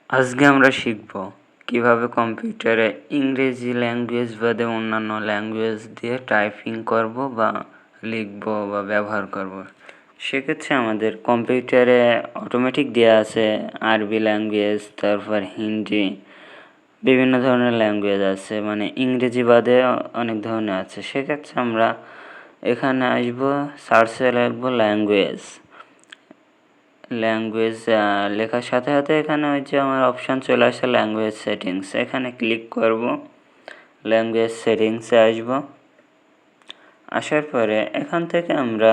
আজকে আমরা শিখব কিভাবে কম্পিউটারে ইংরেজি ল্যাঙ্গুয়েজ বাদে অন্যান্য ল্যাঙ্গুয়েজ দিয়ে টাইপিং করব বা লিখব বা ব্যবহার করব। সেক্ষেত্রে আমাদের কম্পিউটারে অটোমেটিক দেওয়া আছে আরবি ল্যাঙ্গুয়েজ, তারপর হিন্দি, বিভিন্ন ধরনের ল্যাঙ্গুয়েজ আছে, মানে ইংরেজি বাদে অনেক ধরনের আছে। সেক্ষেত্রে আমরা এখানে আসবো, সার্চে লিখবো ল্যাঙ্গুয়েজ লেখার সাথে সাথে এখানে ওই যে আমার অপশান চলে আসে ল্যাঙ্গুয়েজ সেটিংস, এখানে ক্লিক করব। ল্যাঙ্গুয়েজ সেটিংসে আসব। আসার পরে এখান থেকে আমরা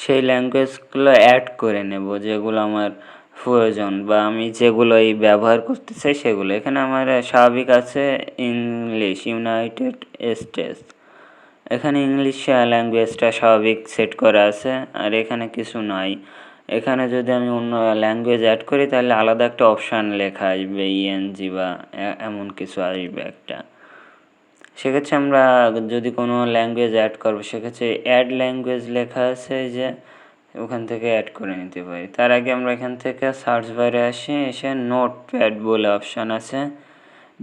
সেই ল্যাঙ্গুয়েজগুলো অ্যাড করে নেব যেগুলো আমার প্রয়োজন বা আমি যেগুলোই ব্যবহার করতে চাই সেগুলো। এখানে আমার স্বাভাবিক আছে ইংলিশ, ইউনাইটেড স্টেটস। এখানে ইংলিশ ল্যাঙ্গুয়েজটা স্বাভাবিক সেট করা আছে, আর এখানে কিছু নাই। এখানে যদি আমি অন্য ল্যাঙ্গুয়েজ অ্যাড করি তাহলে আলাদা একটা অপশান লেখা আসবে, ইএনজি বা এমন কিছু আসবে একটা। সেক্ষেত্রে আমরা যদি কোনো ল্যাঙ্গুয়েজ অ্যাড করবো সেক্ষেত্রে অ্যাড ল্যাঙ্গুয়েজ লেখা আছে যে ওখান থেকে অ্যাড করে নিতে পারি। তার আগে আমরা এখান থেকে সার্চ বারে আসি, এসে নোটপ্যাড বলে অপশান আছে,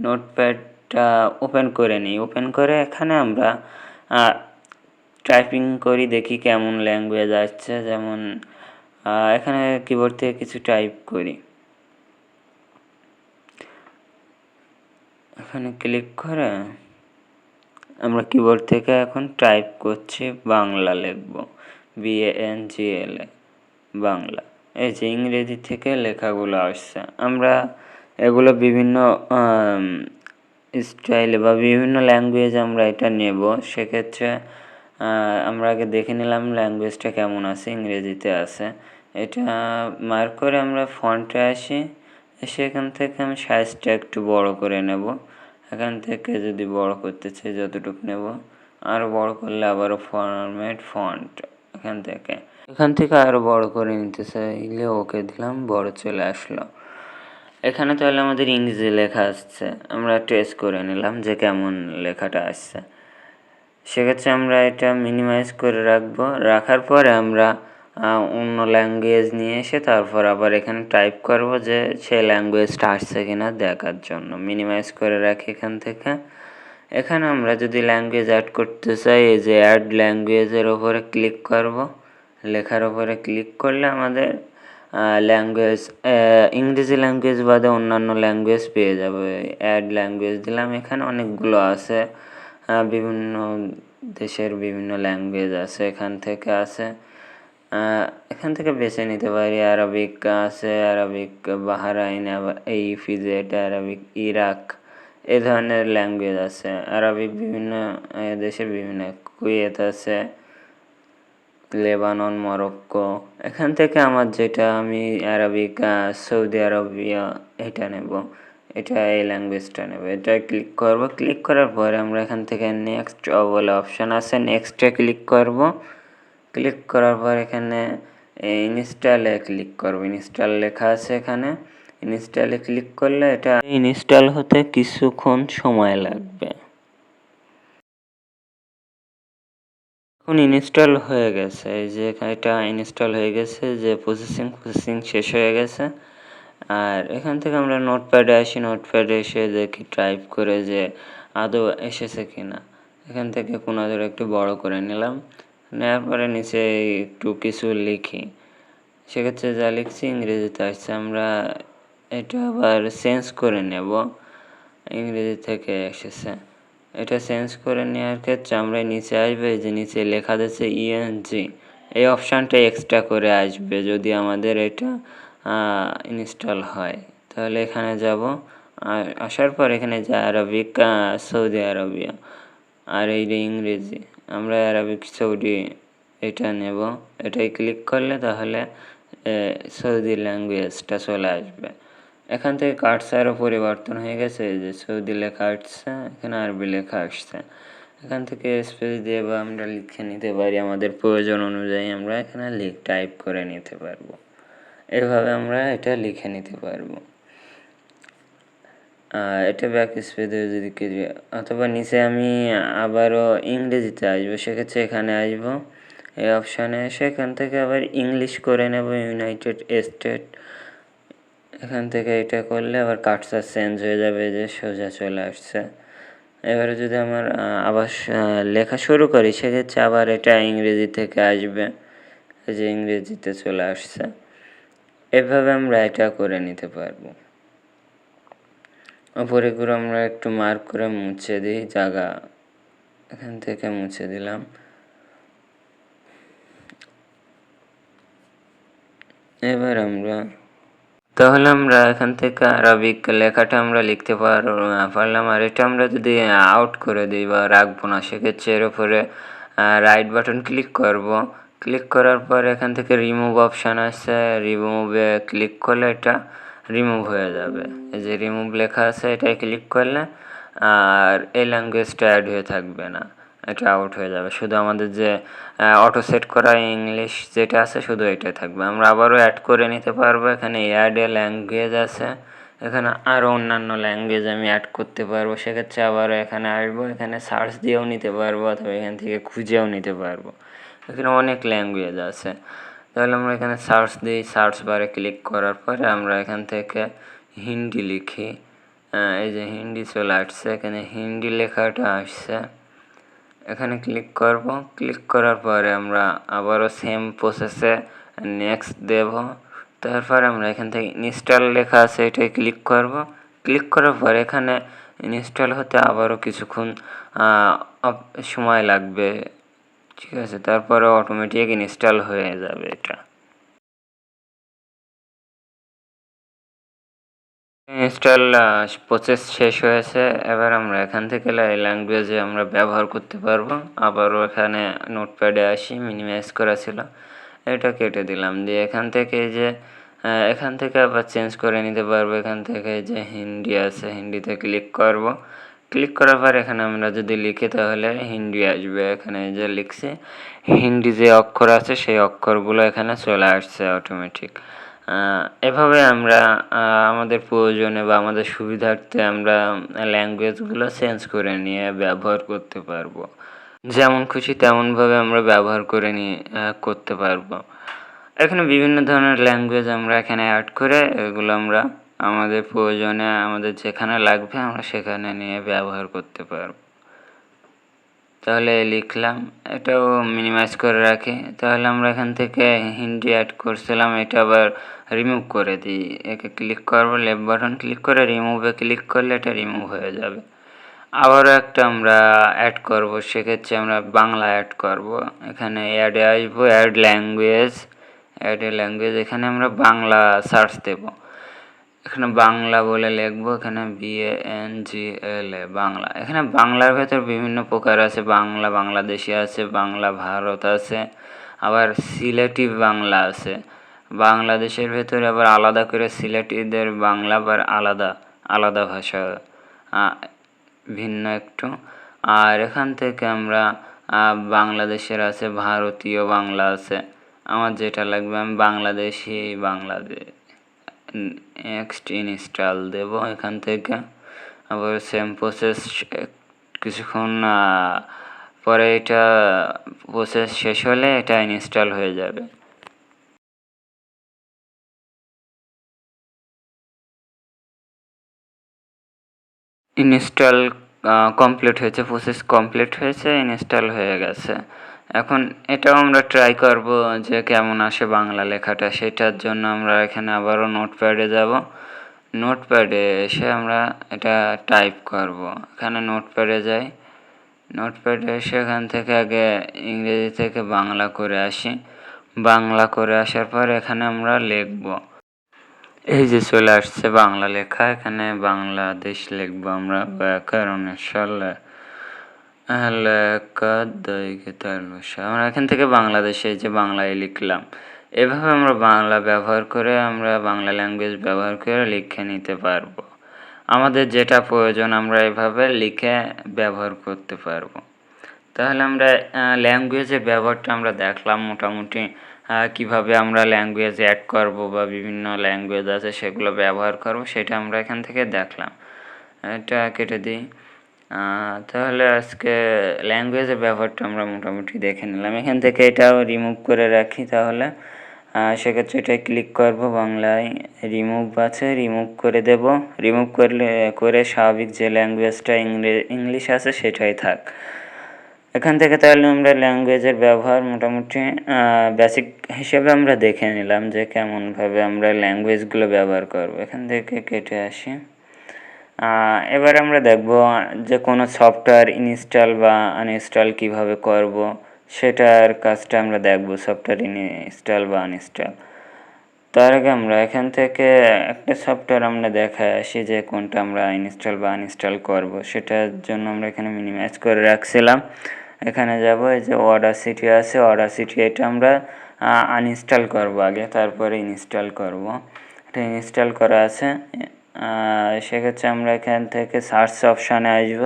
নোটপ্যাডটা ওপেন করে নিই। ওপেন করে এখানে আমরা টাইপিং করি, দেখি কেমন ল্যাঙ্গুয়েজ আসছে। যেমন এখানে কিবোর্ড থেকে কিছু টাইপ করি, এখানে ক্লিক করে আমরা কিবোর্ড থেকে এখন টাইপ করছি, বাংলা লিখব, BANGLA, বাংলা। এই যে ইংরেজি থেকে লেখাগুলো আসছে, আমরা এগুলো বিভিন্ন স্টাইলে বা বিভিন্ন ল্যাঙ্গুয়েজ আমরা এটা নেব। সেক্ষেত্রে আমরা আগে দেখে নিলাম ল্যাঙ্গুয়েজটা কেমন আছে, ইংরেজিতে আছে। এটা মার্ক করে আমরা ফন্টে আসি, এসে এখান থেকে আমি সাইজটা একটু বড় করে নেব। এখান থেকে যদি বড় করতে চাই যতটুকু নেব, আরও বড় করলে আবারও ফরম্যাট ফন্ট, এখান থেকে আরও বড় করে নিতে চাইলে ওকে দিলাম, বড় চলে আসলো। এখানে তাহলে আমাদের ইংরেজি লেখা আসছে, আমরা টেস্ট করে নিলাম যে কেমন লেখাটা আসছে। সেক্ষেত্রে আমরা এটা মিনিমাইজ করে রাখবো। রাখার পরে আমরা অন্য ল্যাঙ্গুয়েজ নিয়ে এসে তারপর আবার এখানে টাইপ করব যে সেই ল্যাঙ্গুয়েজটা আসছে কিনা দেখার জন্য। মিনিমাইজ করে রাখি এখান থেকে। এখানে আমরা যদি ল্যাঙ্গুয়েজ অ্যাড করতে চাই, এই যে অ্যাড ল্যাঙ্গুয়েজের ওপরে ক্লিক করব। লেখার ওপরে ক্লিক করলে আমাদের ল্যাঙ্গুয়েজ ইংরেজি ল্যাঙ্গুয়েজ বাদে অন্যান্য ল্যাঙ্গুয়েজ পেয়ে যাবে। অ্যাড ল্যাঙ্গুয়েজ দিলাম, এখানে অনেকগুলো আছে, বিভিন্ন দেশের বিভিন্ন ল্যাঙ্গুয়েজ আছে, এখান থেকে বেছে নিতে পারি। আরবিক আছে, আরবিক বাহরাইন, এই ফিজেট আরবিক, ইরাক, এই ধরনের ল্যাঙ্গুয়েজ আছে। আরবিক বিভিন্ন দেশের বিভিন্ন, কুয়েত আছে, লেবানন, মরক্কো। এখান থেকে আমার যেটা আমি আরবিক সৌদি আরবিয়া এটা নেব, এটা এই ল্যাঙ্গুয়েজটা নেব। এটা ক্লিক করব। ক্লিক করার পরে আমরা এখান থেকে নেক্সট বলে অপশান আছে, নেক্সটে ক্লিক করব। ক্লিক করার পর এখানে ইনস্টলে ক্লিক করব। ইনস্টল লেখা আছে এখানে, ইনস্টলে ক্লিক করলে এটা ইনস্টল হতে কিছুক্ষণ সময় লাগবে। এখন ইনস্টল হয়ে গেছে, এই যে এটা ইনস্টল হয়ে গেছে, যে প্রসেসিং শেষ হয়ে গেছে। আর এখান থেকে আমরা নোটপ্যাডে আসি, নোটপ্যাডে এসে দেখি টাইপ করে যে আদৌ এসেছে কিনা। এখান থেকে কোনাদের একটু বড় করে নিলাম, নেওয়ার পরে নিচে একটু কিছু লিখি। সেক্ষেত্রে যা লিখছি ইংরেজিতে আসছে, আমরা এটা আবার চেঞ্জ করে নেব, ইংরেজি থেকে এসেছে। এটা চেঞ্জ করে নেওয়ার ক্ষেত্রে আমরা নিচে আসবে, যে নিচে লেখা দিচ্ছে ইএনজি, এই অপশানটা এক্সট্রা করে আসবে যদি আমাদের এটা ইনস্টল হয়। তাহলে এখানে যাব, আসার পর এখানে যে আরবিক সৌদি আরবিয়া, আর এই যে ইংরেজি, আমরা আরবিক সৌদি এটা নেব। এটাই ক্লিক করলে তাহলে সৌদি ল্যাঙ্গুয়েজটা চলে আসবে। এখান থেকে কার্সারও পরিবর্তন হয়ে গেছে, যে সৌদি লেখা আসছে, এখানে আরবি লেখা আসছে। এখান থেকে স্পেস দিয়ে বা আমরা লিখে নিতে পারি, আমাদের প্রয়োজন অনুযায়ী আমরা এখানে টাইপ করে নিতে পারবো। এভাবে আমরা এটা লিখে নিতে পারবো। এটা ব্যাক স্পেস দিয়ে যদি অথবা নিচে আমি আবারও ইংরেজিতে আসবো, সেক্ষেত্রে এখানে আসবো, এই অপশানে এসে এখান থেকে আবার ইংলিশ করে নেব, ইউনাইটেড স্টেট। এখান থেকে এটা করলে আবার কার্সর চেঞ্জ হয়ে যাবে, যে সোজা চলে আসছে। এবারে যদি আমার আবার লেখা শুরু করি, সেক্ষেত্রে আবার এটা ইংরেজি থেকে আসবে, এই যে ইংরেজিতে চলে আসছে। এভাবে আমরা এটা করে নিতে পারবো। উপরেগুলো আমরা একটু মার্ক করে মুছে দিই জায়গা, এখান থেকে মুছে দিলাম। এবার তাহলে আমরা এখান থেকে আরবিক লেখাটা আমরা লিখতে পারলাম। আর এটা আমরা যদি আউট করে দিই বা রাখবো না, সেক্ষেত্রে এর উপরে রাইট বাটন ক্লিক করব। ক্লিক করার পর এখান থেকে রিমুভ অপশান আছে, রিমুভে ক্লিক করলে এটা রিমুভ হয়ে যাবে। এই যে রিমুভ লেখা আছে, এটাই ক্লিক করলে আর এই ল্যাঙ্গুয়েজটা অ্যাড হয়ে থাকবে না, এটা আউট হয়ে যাবে। শুধু আমাদের যে অটো সেট করা ইংলিশ যেটা আছে, শুধু এটাই থাকবে। আমরা আবারও অ্যাড করে নিতে পারবো। এখানে অ্যাড এ ল্যাঙ্গুয়েজ আছে, এখানে আরও অন্যান্য ল্যাঙ্গুয়েজ আমি অ্যাড করতে পারবো। সেক্ষেত্রে আবারও এখানে আসবো, এখানে সার্চ দিয়েও নিতে পারবো অথবা এখান থেকে খুঁজেও নিতে পারবো। এখানে অনেক ল্যাঙ্গুয়েজ আছে। তাহলে আমরা এখানে সার্চ দিই, সার্চ বারে ক্লিক করার পরে আমরা এখান থেকে হিন্দি লিখি। এই যে হিন্দি চলে আসছে, এখানে হিন্দি লেখাটা আসছে, এখানে ক্লিক করব। ক্লিক করার পরে আমরা আবারও সেম প্রসেসে নেক্সট দেব। তারপরে আমরা এখান থেকে ইনস্টল লেখা আছে, এটাই ক্লিক করব। ক্লিক করার পরে এখানে ইনস্টল হতে আবারও কিছুক্ষণ সময় লাগবে, ঠিক আছে। তারপরে অটোমেটিক ইনস্টল হয়ে যাবে এটা। ইনস্টল প্রসেস শেষ হয়েছে। এবার আমরা এখান থেকে ল্যাঙ্গুয়েজে আমরা ব্যবহার করতে পারবো। আবারও এখানে নোটপ্যাডে আসি, মিনিমাইজ করা ছিল, এটা কেটে দিলাম। দিয়ে এখান থেকে যে এখান থেকে আবার চেঞ্জ করে নিতে পারবো। এখান থেকে যে হিন্দি আছে, হিন্দিতে ক্লিক করব। ক্লিক করার পর এখানে আমরা যদি লিখি তাহলে হিন্দি আসবে। এখানে যে লিখছি, হিন্দি যে অক্ষর আছে সেই অক্ষরগুলো এখানে চলে আসছে অটোমেটিক। এভাবে আমরা আমাদের প্রয়োজনে বা আমাদের সুবিধার্থে আমরা ল্যাঙ্গুয়েজগুলো চেঞ্জ করে নিয়ে ব্যবহার করতে পারবো। যেমন খুশি তেমনভাবে আমরা ব্যবহার করে নিয়ে করতে পারবো। এখানে বিভিন্ন ধরনের ল্যাঙ্গুয়েজ আমরা এখানে অ্যাড করে এগুলো আমরা আমাদের প্রয়োজনে আমাদের যেখানে লাগবে আমরা সেখানে নিয়ে ব্যবহার করতে পারবো। তাহলে লিখলাম, এটাও মিনিমাইজ করে রাখি। তাহলে আমরা এখান থেকে হিন্দি অ্যাড করছিলাম, এটা আবার রিমুভ করে দিই। একে ক্লিক করবো, লেফট বাটন ক্লিক করে রিমুভে ক্লিক করলে এটা রিমুভ হয়ে যাবে। আবারও একটা আমরা অ্যাড করব, সেক্ষেত্রে আমরা বাংলা অ্যাড করব। এখানে অ্যাডে আসবো, অ্যাড ল্যাঙ্গুয়েজ, এখানে আমরা বাংলা সার্চ দেব। এখানে বাংলা বলে লিখবো, এখানে BANGLA বাংলা। এখানে বাংলার ভেতর বিভিন্ন প্রকার আছে, বাংলা বাংলাদেশি আছে, বাংলা ভারত আছে, আবার সিলেটি বাংলা আছে। বাংলাদেশের ভেতরে আবার আলাদা করে সিলেটিদের বাংলা আবার আলাদা আলাদা ভাষা, ভিন্ন একটু। আর এখান থেকে আমরা বাংলাদেশের আছে, ভারতীয় বাংলা আছে। আমার যেটা লাগবে আমি বাংলাদেশি বাংলা নেক্সট ইনস্টল দেব। এখান থেকে আবার সেম প্রসেস, কিছুক্ষণ পরে এটা প্রসেস শেষ হলে এটা ইনস্টল হয়ে যাবে। ইনস্টল কমপ্লিট হয়েছে, প্রসেস কমপ্লিট হয়েছে, ইনস্টল হয়ে গেছে। এখন এটাও আমরা ট্রাই করব যে কেমন আসে বাংলা লেখাটা। সেটার জন্য আমরা এখানে আবারও নোটপ্যাডে যাব। নোটপ্যাডে এসে আমরা এটা টাইপ করব। এখানে নোটপ্যাডে যাই, নোটপ্যাডে এসে এখান থেকে আগে ইংরেজি থেকে বাংলা করে আসি। বাংলা করে আসার পর এখানে আমরা লিখব, এই যে চলে আসছে বাংলা লেখা। এখানে বাংলাদেশ লিখবো আমরা, ব্যাকরণের সালে আমরা এখান থেকে বাংলাদেশে যে বাংলায় লিখলাম। এভাবে আমরা বাংলা ব্যবহার করে আমরা বাংলা ল্যাঙ্গুয়েজ ব্যবহার করে লিখে নিতে পারবো। আমাদের যেটা প্রয়োজন আমরা এভাবে লিখে ব্যবহার করতে পারবো। তাহলে আমরা ল্যাঙ্গুয়েজের ব্যবহারটা আমরা দেখলাম মোটামুটি, কীভাবে আমরা ল্যাঙ্গুয়েজ অ্যাড করব বা বিভিন্ন ল্যাঙ্গুয়েজ আছে সেগুলো ব্যবহার করব, সেটা আমরা এখান থেকে দেখলাম। এটা কেটে দিই। তাহলে আজকে ল্যাঙ্গুয়েজের ব্যবহারটা আমরা মোটামুটি দেখে নিলাম। এখান থেকে এটাও রিমুভ করে রাখি। তাহলে সেক্ষেত্রে এটায় ক্লিক করব, বাংলায় রিমুভ আছে, রিমুভ করে দেব। রিমুভ করে স্বাভাবিক যে ল্যাঙ্গুয়েজটা ইংলিশ আছে সেটাই থাক। এখান থেকে তাহলে আমরা ল্যাঙ্গুয়েজের ব্যবহার মোটামুটি বেসিক হিসেবে আমরা দেখে নিলাম যে কেমনভাবে আমরা ল্যাঙ্গুয়েজগুলো ব্যবহার করব। এখান থেকে কেটে আসি। এবার আমরা দেখব যে কোনো সফটওয়্যার ইনস্টল বা আনইনস্টল কীভাবে করব, সেটার কাজটা আমরা দেখব। সফটওয়্যার ইনস্টল বা আনইনস্টল, তার আগে আমরা এখান থেকে একটা সফটওয়্যার আমরা দেখায় আসি যে কোনটা আমরা ইনস্টল বা আনইনস্টল করব। সেটার জন্য আমরা এখানে মিনিমাইজ করে রাখছিলাম। এখানে যাব, এই যে অডাসিটি আছে, অডাসিটি এটা আমরা আনইনস্টল করব আগে, তারপরে ইনস্টল করব। এটা ইনস্টল করা আছে। সেক্ষেত্রে আমরা এখান থেকে সার্চ অপশানে আসব।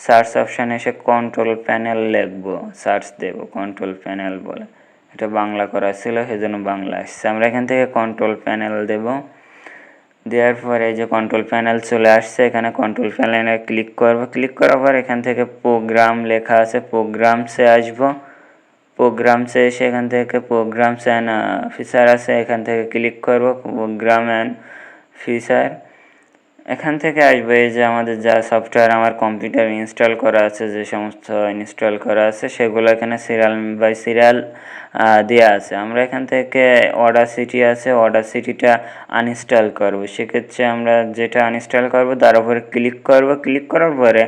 সার্চ অপশানে এসে কন্ট্রোল প্যানেল লিখব, সার্চ দেব কন্ট্রোল প্যানেল বলে। এটা বাংলা করা ছিল সেজন্য বাংলা আসছে। আমরা এখান থেকে কন্ট্রোল প্যানেল দেব। দেওয়ার পরে এই যে কন্ট্রোল প্যানেল চলে আসছে, এখানে কন্ট্রোল প্যানেলে ক্লিক করব। ক্লিক করার পর এখান থেকে প্রোগ্রাম লেখা আছে, প্রোগ্রামসে আসব। প্রোগ্রামসে এসে এখান থেকে প্রোগ্রামস অ্যান্ড ফিচার আছে, এখান থেকে ক্লিক করব প্রোগ্রাম অ্যান্ড ফিচার। এখান থেকে আসবে এই যে আমাদের যা সফটওয়্যার আমার কম্পিউটার ইনস্টল করা আছে, যে সমস্ত ইনস্টল করা আছে সেগুলো এখানে সিরিয়াল বাই সিরিয়াল দেওয়া আছে। আমরা এখান থেকে অডাসিটি আছে, অডাসিটিটা আনইনস্টল করব। সেক্ষেত্রে আমরা যেটা আনইনস্টল করব তার উপরে ক্লিক করব। ক্লিক করার পরে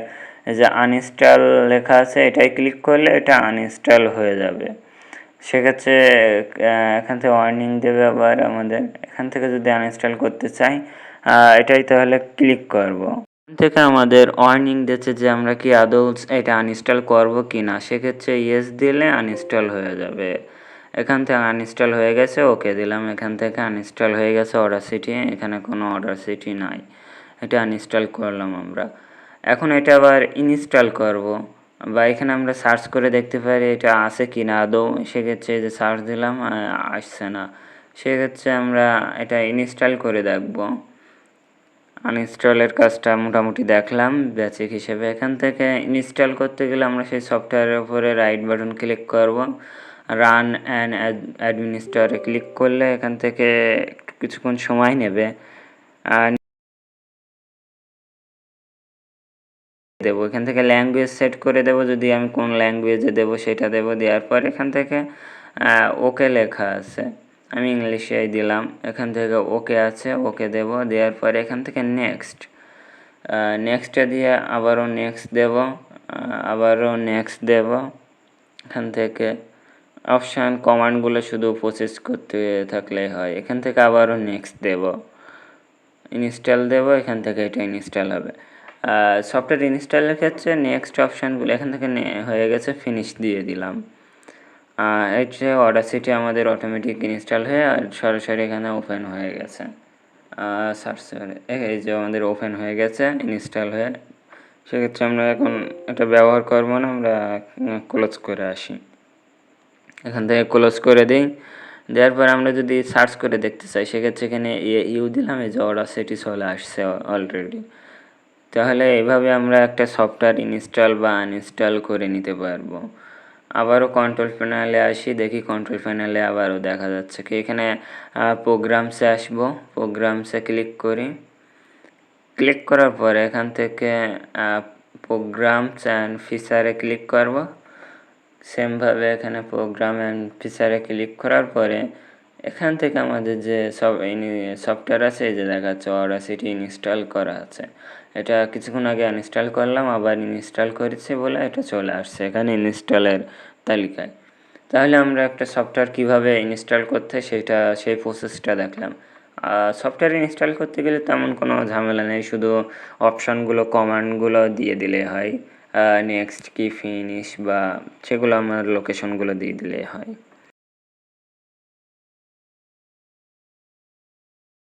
এই যে আনইনস্টল লেখা আছে, এটাই ক্লিক করলে এটা আনইনস্টল হয়ে যাবে। সেক্ষেত্রে এখান থেকে ওয়ার্নিং দেবে আবার আমাদের। এখান থেকে যদি আনইনস্টল করতে চাই এটাই তাহলে ক্লিক করব। এখান থেকে আমাদের ওয়ার্নিং দিচ্ছে যে আমরা কি আদৌ এটা আনইনস্টল করব কি না। সেক্ষেত্রে ইয়েস দিলে আনইনস্টল হয়ে যাবে। এখান থেকে আনইনস্টল হয়ে গেছে, ওকে দিলাম। এখান থেকে আনইনস্টল হয়ে গেছে অডাসিটি, এখানে কোনো অডাসিটি নাই। এটা আনইনস্টল করলাম আমরা। এখন এটা আবার ইনস্টল করব, বা এখানে আমরা সার্চ করে দেখতে পারি এটা আছে কি না আদৌ। সেক্ষেত্রে যে সার্চ দিলাম আসছে না। সেক্ষেত্রে আমরা এটা ইনস্টল করে দেখব। আনইনস্টলের কাজটা মোটামুটি দেখলাম বেসিক হিসেবে। এখান থেকে ইনস্টল করতে গেলে আমরা সেই সফটওয়্যারের উপরে রাইট বাটন ক্লিক করব, রান অ্যান্ড অ্যাডমিনিস্ট্রেটরে ক্লিক করলে এখান থেকে কিছুক্ষণ সময় নেবে। দেবো এখান থেকে ল্যাঙ্গুয়েজ সেট করে দেবো, যদি আমি কোন ল্যাঙ্গুয়েজে দেবো সেটা দেবো। দেওয়ার পর এখান থেকে ওকে লেখা আছে, আমি ইংলিশেই দিলাম। এখান থেকে ওকে আছে, ওকে দেব। দেওয়ার পরে এখান থেকে নেক্সট, নেক্সটে দিয়ে আবারও নেক্সট দেব, আবারও নেক্সট দেব। এখান থেকে অপশান কমান্ডগুলো শুধু প্রসেস করতে থাকলেই হয়। এখান থেকে আবারও নেক্সট দেব, ইনস্টল দেব। এখান থেকে এটা ইনস্টল হবে। সফটওয়্যার ইনস্টলের ক্ষেত্রে নেক্সট অপশানগুলো এখান থেকে হয়ে গেছে, ফিনিশ দিয়ে দিলাম। এই যে অডাসিটি আমাদের অটোমেটিক ইনস্টল হয়ে সরাসরি এখানে ওপেন হয়ে গেছে। সার্চ করে এই যে আমাদের ওপেন হয়ে গেছে ইনস্টল হয়ে। সেক্ষেত্রে আমরা এখন এটা ব্যবহার করবো না, আমরা ক্লোজ করে আসি। এখান থেকে ক্লোজ করে দিই। দেওয়ার পর আমরা যদি সার্চ করে দেখতে চাই সেক্ষেত্রে এখানে ইউ দিলাম, এই যে অডাসিটি চলে আসছে অলরেডি। তাহলে এইভাবে আমরা একটা সফটওয়্যার ইনস্টল বা আনইনস্টল করে নিতে পারবো। আবারও কন্ট্রোল প্যানেলে আসি, দেখি কন্ট্রোল প্যানেলে আবারও দেখা যাচ্ছে কি এখানে প্রোগ্রামসে আসবো, প্রোগ্রামসে ক্লিক করি। ক্লিক করার পরে এখান থেকে প্রোগ্রামস অ্যান্ড ফিচারে ক্লিক করব। সেমভাবে এখানে প্রোগ্রাম অ্যান্ড ফিচারে ক্লিক করার পরে এখান থেকে আমাদের যে সফটওয়্যার আছে এই যে দেখাচ্ছে অডাসিটি ইনস্টল করা আছে। এটা কিছুক্ষণ আগে ইনস্টল করলাম, আবার ইনস্টল করেছি বলে এটা চলে আসছে এখানে ইনস্টলের তালিকায়। তাহলে আমরা একটা সফটওয়্যার কিভাবে ইনস্টল করতে সেই প্রসেসটা দেখলাম। সফটওয়্যার ইনস্টল করতে গেলে তেমন কোনো ঝামেলা নেই, শুধু অপশানগুলো কমান্ডগুলো দিয়ে দিলে হয়। নেক্সট কি ফিনিশ বা সেগুলো আমার লোকেশনগুলো দিয়ে দিলেই হয়।